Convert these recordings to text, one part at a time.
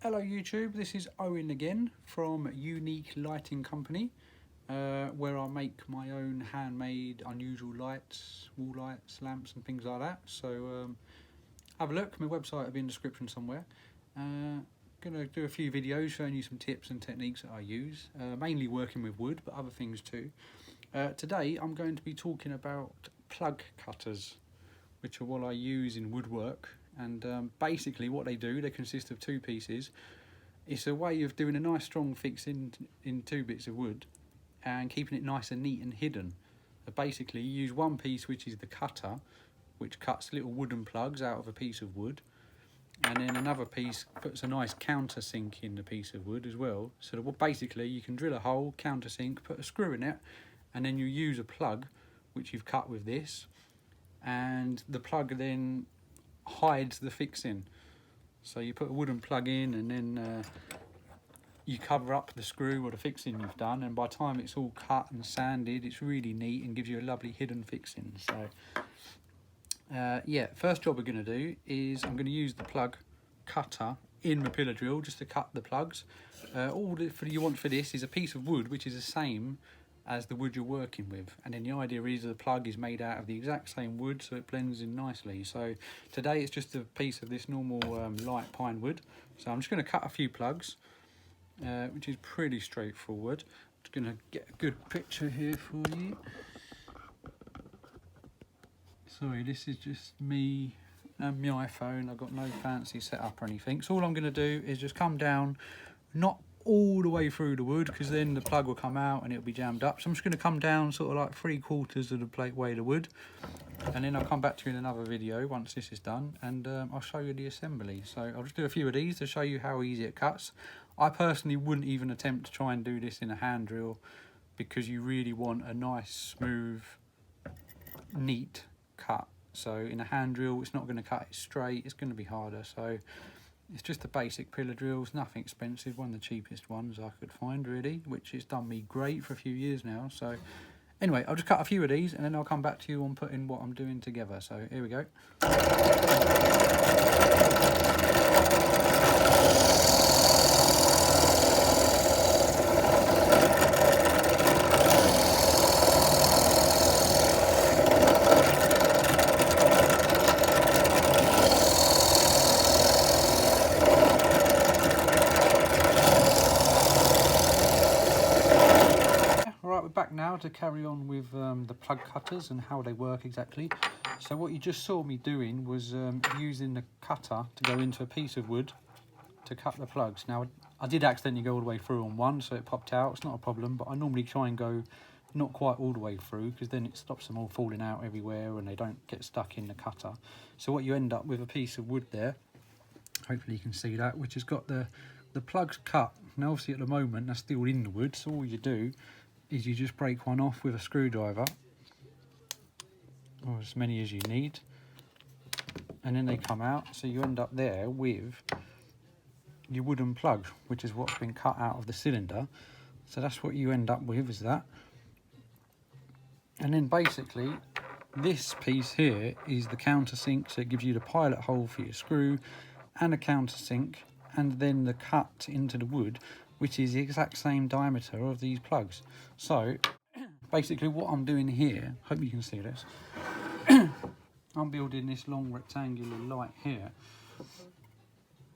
Hello YouTube, this is Owen again from Unique Lighting Company, where I make my own handmade unusual lights, wall lights, lamps and things like that. So have a look, my website will be in the description somewhere. Going to do a few videos showing you some tips and techniques that I use, mainly working with wood but other things too. Today I'm going to be talking about plug cutters, which are what I use in woodwork. And basically what they do, they consist of two pieces. It's a way of doing a nice strong fix in two bits of wood and keeping it nice and neat and hidden. Basically you use one piece, which is the cutter, which cuts little wooden plugs out of a piece of wood, and then another piece puts a nice countersink in the piece of wood as well. So that basically you can drill a hole, countersink, put a screw in it, and then you use a plug which you've cut with this, and the plug then hides the fixing. So you put a wooden plug in and then you cover up the screw or the fixing you've done, and by the time it's all cut and sanded, it's really neat and gives you a lovely hidden fixing. So yeah, first job we're going to do is I'm going to use the plug cutter in the pillar drill just to cut the plugs. All you want for this is a piece of wood which is the same as the wood you're working with, and then the idea is the plug is made out of the exact same wood so it blends in nicely. So today it's just a piece of this normal light pine wood, so I'm just going to cut a few plugs, which is pretty straightforward. I'm just going to get a good picture here for you. Sorry, this is just me and my iPhone. I've got no fancy setup or anything, so all I'm going to do is just come down, not all the way through the wood, because then the plug will come out and it'll be jammed up. So I'm just going to come down sort of like 3/4 of the plate way of the wood, and then I'll come back to you in another video once this is done, and I'll show you the assembly. So I'll just do a few of these to show you how easy it cuts. I personally wouldn't even attempt to try and do this in a hand drill, because you really want a nice, smooth, neat cut. So in a hand drill it's not going to cut it straight, it's going to be harder. So it's just a basic pillar drill, it's nothing expensive, one of the cheapest ones I could find really, which has done me great for a few years now. So anyway, I'll just cut a few of these and then I'll come back to you on putting what I'm doing together. So here we go. Back now to carry on with the plug cutters and how they work exactly. So what you just saw me doing was using the cutter to go into a piece of wood to cut the plugs. Now I did accidentally go all the way through on one, so it popped out. It's not a problem, but I normally try and go not quite all the way through, because then it stops them all falling out everywhere and they don't get stuck in the cutter. So what you end up with, a piece of wood there, hopefully you can see that, which has got the plugs cut. Now obviously at the moment that's still in the wood, so all you do is you just break one off with a screwdriver, or as many as you need, and then they come out. So you end up there with your wooden plug, which is what's been cut out of the cylinder. So that's what you end up with, is that. And then basically this piece here is the countersink, so it gives you the pilot hole for your screw and a countersink, and then the cut into the wood, which is the exact same diameter of these plugs. So basically what I'm doing here, hope you can see this, I'm building this long rectangular light here.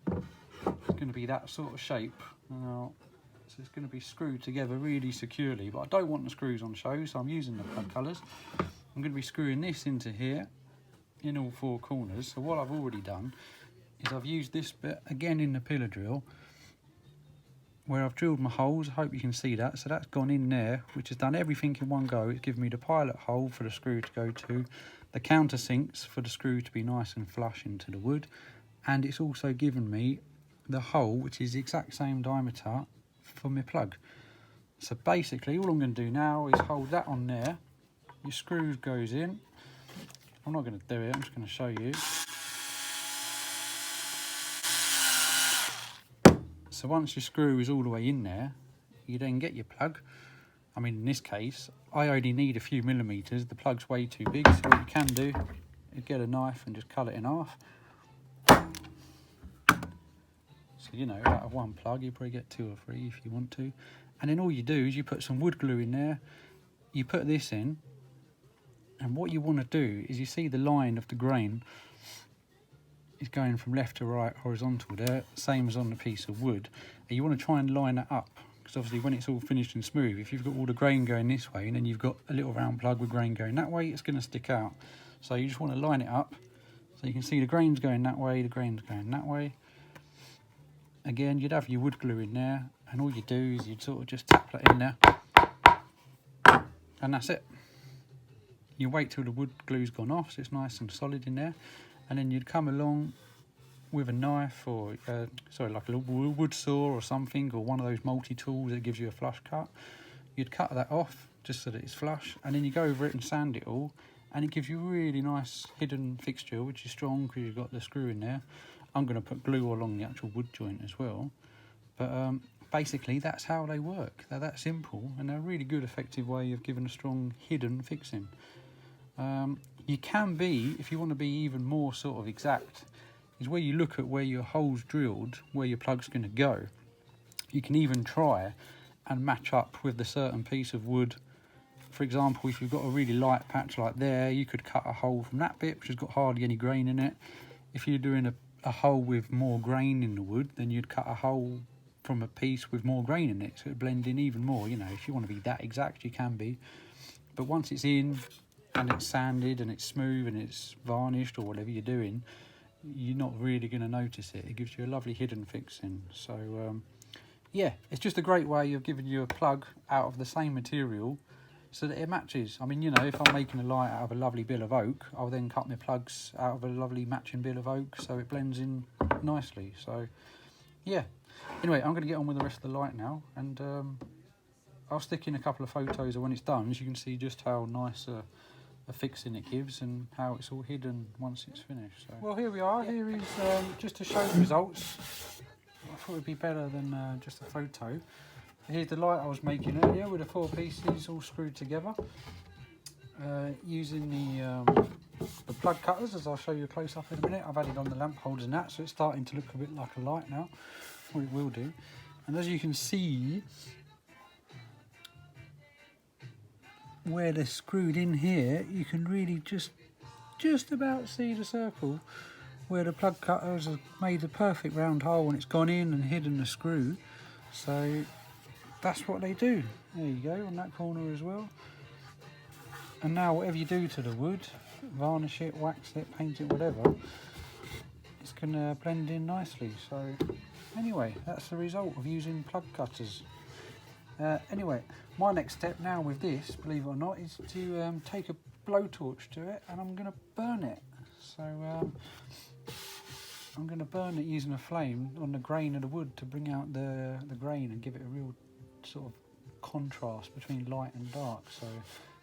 It's going to be that sort of shape. Now, so it's going to be screwed together really securely, but I don't want the screws on show, so I'm using the plug colours. I'm going to be screwing this into here in all four corners. So what I've already done is I've used this bit again in the pillar drill, where I've drilled my holes. I hope you can see that. So that's gone in there, which has done everything in one go. It's given me the pilot hole for the screw to go to, the countersinks for the screw to be nice and flush into the wood, and it's also given me the hole, which is the exact same diameter for my plug. So basically all I'm going to do now is hold that on there. Your screw goes in. I'm not going to do it, I'm just going to show you. So once your screw is all the way in there, you then get your plug. I mean, in this case, I only need a few millimetres. The plug's way too big, so what you can do is get a knife and just cut it in half. So, you know, out of one plug, you probably get 2 or 3 if you want to. And then all you do is you put some wood glue in there, you put this in, and what you want to do is you see the line of the grain is going from left to right horizontal there, same as on the piece of wood. And you want to try and line it up, because obviously when it's all finished and smooth, if you've got all the grain going this way and then you've got a little round plug with grain going that way, it's going to stick out. So you just want to line it up so you can see the grain's going that way, the grain's going that way. Again, you'd have your wood glue in there, and all you do is you'd sort of just tap that in there, and that's it. You wait till the wood glue's gone off so it's nice and solid in there, and then you'd come along with a knife or like a wood saw or something, or one of those multi-tools that gives you a flush cut. You'd cut that off just so that it's flush, and then you go over it and sand it all, and it gives you a really nice hidden fixture, which is strong because you've got the screw in there. I'm going to put glue along the actual wood joint as well, but basically that's how they work. They're that simple, and they're a really good effective way of giving a strong hidden fixing. You can be, if you want to be even more sort of exact, is where you look at where your hole's drilled, where your plug's going to go. You can even try and match up with the certain piece of wood. For example, if you've got a really light patch like there, you could cut a hole from that bit which has got hardly any grain in it. If you're doing a hole with more grain in the wood, then you'd cut a hole from a piece with more grain in it, so it'd blend in even more. You know, if you want to be that exact, you can be, but once it's in and it's sanded and it's smooth and it's varnished or whatever you're doing, you're not really going to notice it. It gives you a lovely hidden fixing. So yeah, it's just a great way of giving you a plug out of the same material so that it matches. I mean, you know, if I'm making a light out of a lovely bill of oak, I'll then cut my plugs out of a lovely matching bill of oak so it blends in nicely. So yeah, anyway, I'm going to get on with the rest of the light now, and I'll stick in a couple of photos of when it's done so you can see just how nice a fixing it gives and how it's all hidden once it's finished. So, well, here we are. Here is just to show the results. I thought it would be better than just a photo. Here's the light I was making earlier with the 4 pieces all screwed together, using the plug cutters, as I'll show you a close up in a minute. I've added on the lamp holders and that, so it's starting to look a bit like a light now, or it will do. And as you can see, where they're screwed in here, you can really just about see the circle where the plug cutters have made a perfect round hole and it's gone in and hidden the screw. So that's what they do. There you go, on that corner as well. And now whatever you do to the wood, varnish it, wax it, paint it, whatever, it's going to blend in nicely. So anyway, that's the result of using plug cutters. Anyway, my next step now with this, believe it or not, is to take a blowtorch to it, and I'm going to burn it. So I'm going to burn it using a flame on the grain of the wood to bring out the grain and give it a real sort of contrast between light and dark. So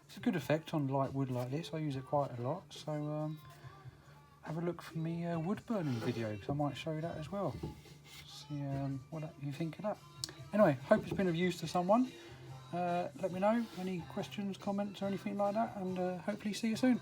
it's a good effect on light wood like this. I use it quite a lot. So have a look for me wood burning video, because I might show you that as well. See what you think of that. Anyway, hope it's been of use to someone. Let me know any questions, comments or anything like that, and hopefully see you soon.